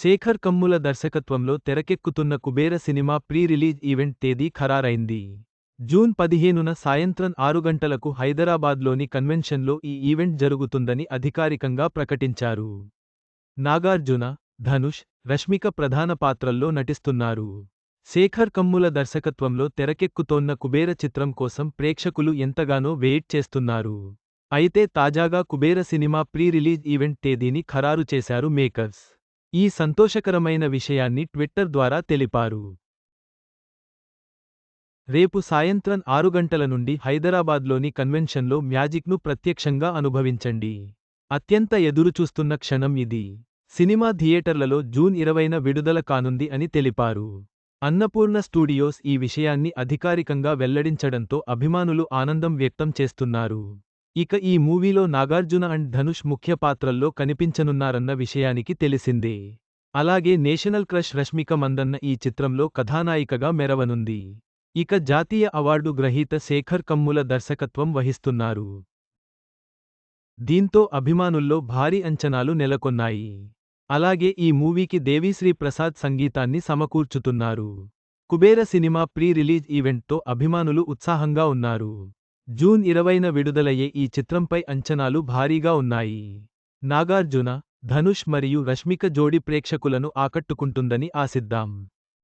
శేఖర్ కమ్ముల దర్శకత్వంలో తెరకెక్కుతున్న Kubera cinema pre release event తేదీ ఖరారైంది. జూన్ 15న సాయంత్రం 6 గంటలకు హైదరాబాద్లోని కన్వెన్షన్లో ఈ ఈవెంట్ జరుగుతుందని అధికారికంగా ప్రకటించారు. నాగార్జున, ధనుష్, రష్మిక ప్రధాన పాత్రల్లో నటిస్తున్నారు. శేఖర్ కమ్ముల దర్శకత్వంలో తెరకెక్కుతోన్న కుబేర చిత్రం కోసం ప్రేక్షకులు ఎంతగానో వెయిట్ చేస్తున్నారు. అయితే తాజాగా Kubera cinema pre release event తేదీని ఖరారు చేశారు మేకర్స్. ఈ సంతోషకరమైన విషయాన్ని ట్విట్టర్ ద్వారా తెలిపారు. రేపు సాయంత్రం 6 గంటల నుండి హైదరాబాద్లోని కన్వెన్షన్లో మ్యాజిక్ను ప్రత్యక్షంగా అనుభవించండి. అత్యంత ఎదురుచూస్తున్న క్షణం ఇది. సినిమా థియేటర్లలో జూన్ 20న విడుదల కానుంది అని తెలిపారు. అన్నపూర్ణ స్టూడియోస్ ఈ విషయాన్ని అధికారికంగా వెల్లడించడంతో అభిమానులు ఆనందం వ్యక్తం చేస్తున్నారు. ఇక ఈ మూవీలో నాగార్జున అండ్ ధనుష్ ముఖ్య పాత్రల్లో కనిపించనున్నారన్న విషయానికి తెలిసిందే. అలాగే నేషనల్ క్రష్ రష్మిక మందన్న ఈ చిత్రంలో కథానాయికగా మెరవనుంది. ఇక జాతీయ అవార్డు గ్రహీత శేఖర్ కమ్ముల దర్శకత్వం వహిస్తున్నారు. దీంతో అభిమానుల్లో భారీ అంచనాలు నెలకొన్నాయి. అలాగే ఈ మూవీకి దేవిశ్రీ ప్రసాద్ సంగీతాన్ని సమకూర్చుతున్నారు. కుబేర సినిమా ప్రీ రిలీజ్ ఈవెంట్తో అభిమానులు ఉత్సాహంగా ఉన్నారు. జూన్ 20న విడుదలయ్యే ఈ చిత్రంపై అంచనాలు భారీగా ఉన్నాయి. నాగార్జున, ధనుష్ మరియు రష్మిక జోడి ప్రేక్షకులను ఆకట్టుకుంటుందని ఆశిద్దాం.